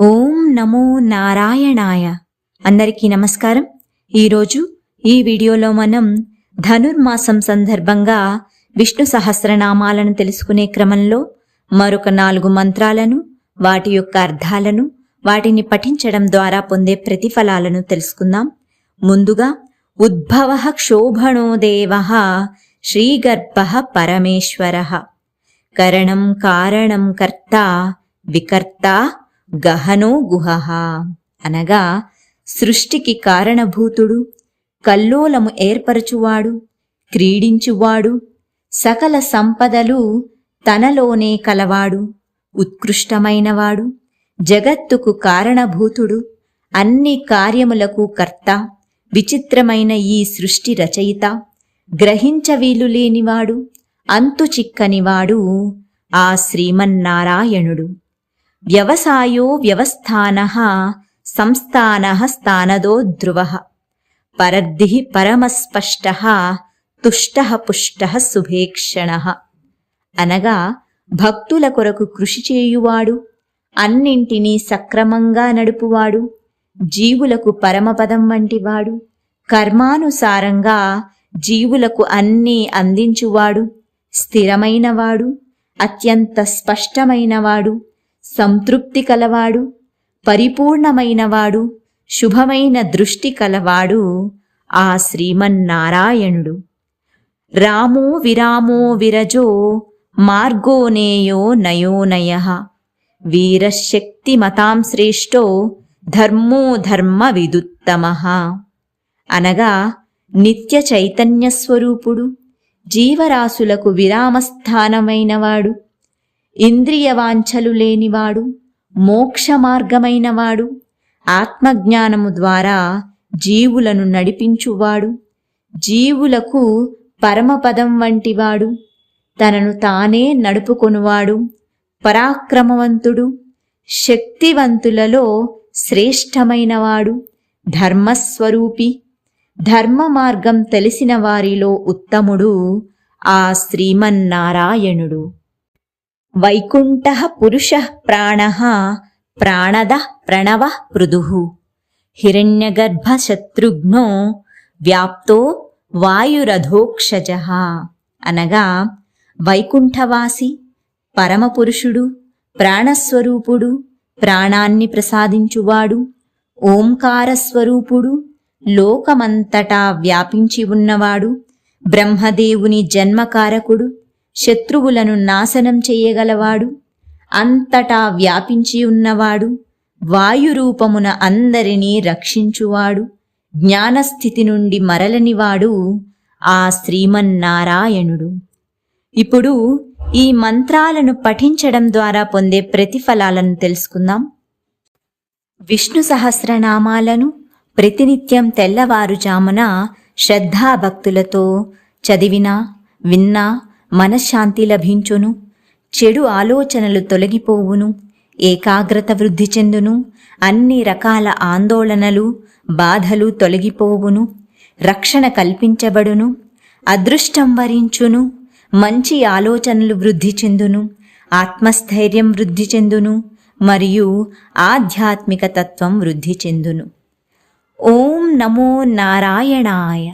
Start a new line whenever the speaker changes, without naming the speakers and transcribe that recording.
ఓం నమో నారాయణాయ. అందరికీ నమస్కారం. ఈరోజు ఈ వీడియోలో మనం ధనుర్మాసం సందర్భంగా విష్ణు సహస్రనామాలను తెలుసుకునే క్రమంలో మరొక 4 మంత్రాలను, వాటి యొక్క అర్థాలను, వాటిని పఠించడం ద్వారా పొందే ప్రతిఫలాలను తెలుసుకుందాం. ముందుగా ఉద్భవః క్షోభణో దేవః శ్రీగర్భః పరమేశ్వరః కరణం కారణం కర్త వికర్త గహనో గుహః అనగా సృష్టికి కారణభూతుడు, కల్లోలము ఏర్పరచువాడు, క్రీడించువాడు, సకల సంపదలు తనలోనే కలవాడు, ఉత్కృష్టమైనవాడు, జగత్తుకు కారణభూతుడు, అన్ని కార్యములకు కర్త, విచిత్రమైన ఈ సృష్టి రచయిత, గ్రహించవీలులేనివాడు, అంతు చిక్కనివాడు ఆ శ్రీమన్నారాయణుడు. వ్యవసాయో వ్యవస్థానః సంస్థానః స్థానదో ధ్రువః పరద్దిః పరమస్పష్టః తుష్టః పుష్టః శుభేక్షణః అనగా భక్తుల కొరకు కృషి చేయువాడు, అన్నింటినీ సక్రమంగా నడుపువాడు, జీవులకు పరమపదం వంటివాడు, కర్మానుసారంగా జీవులకు అన్నీ అందించువాడు, స్థిరమైనవాడు, అత్యంత స్పష్టమైనవాడు, సంతృప్తి కలవాడు, పరిపూర్ణమైనవాడు, శుభమైన దృష్టి కలవాడు ఆ శ్రీమన్నారాయణుడు. రామో విరామో విరజో మార్గోనేయో నయోనయః వీరశక్తిమతాం శ్రేష్టో ధర్మో ధర్మ విదుత్తమః అనగా నిత్య చైతన్య స్వరూపుడు, జీవరాశులకు విరామస్థానమైనవాడు, ఇంద్రియవాంఛలు లేనివాడు, మోక్షమార్గమైనవాడు, ఆత్మజ్ఞానము ద్వారా జీవులను నడిపించువాడు, జీవులకు పరమపదం వంటివాడు, తనను తానే నడుపుకొనువాడు, పరాక్రమవంతుడు, శక్తివంతులలో శ్రేష్టమైనవాడు, ధర్మస్వరూపి, ధర్మ మార్గం తెలిసిన వారిలో ఉత్తముడు ఆ శ్రీమన్నారాయణుడు. వైకుంఠః పురుషః ప్రాణః ప్రాణదః ప్రణవః పృథుః హిరణ్యగర్భ శత్రుఘ్నో వ్యాప్తో వాయురధోక్షజః అనగా వైకుంఠవాసి, పరమపురుషుడు, ప్రాణస్వరూపుడు, ప్రాణాన్ని ప్రసాదించువాడు, ఓంకారస్వరూపుడు, లోకమంతటా వ్యాపించి ఉన్నవాడు, బ్రహ్మదేవుని జన్మకారకుడు, శత్రువులను నాశనం చెయ్యగలవాడు, అంతటా వ్యాపించి ఉన్నవాడు, వాయురూపమున అందరినీ రక్షించువాడు, జ్ఞానస్థితి నుండి మరలనివాడు ఆ శ్రీమన్నారాయణుడు. ఇప్పుడు ఈ మంత్రాలను పఠించడం ద్వారా పొందే ప్రతిఫలాలను తెలుసుకుందాం. విష్ణు సహస్రనామాలను ప్రతినిత్యం తెల్లవారుజామున శ్రద్ధాభక్తులతో చదివినా విన్నా మనశ్శాంతి లభించును, చెడు ఆలోచనలు తొలగిపోవును, ఏకాగ్రత వృద్ధి చెందును, అన్ని రకాల ఆందోళనలు బాధలు తొలగిపోవును, రక్షణ కల్పించబడును, అదృష్టం వరించును, మంచి ఆలోచనలు వృద్ధి చెందును, ఆత్మస్థైర్యం వృద్ధి చెందును, మరియు ఆధ్యాత్మిక తత్వం వృద్ధి చెందును. ఓం నమో నారాయణాయ.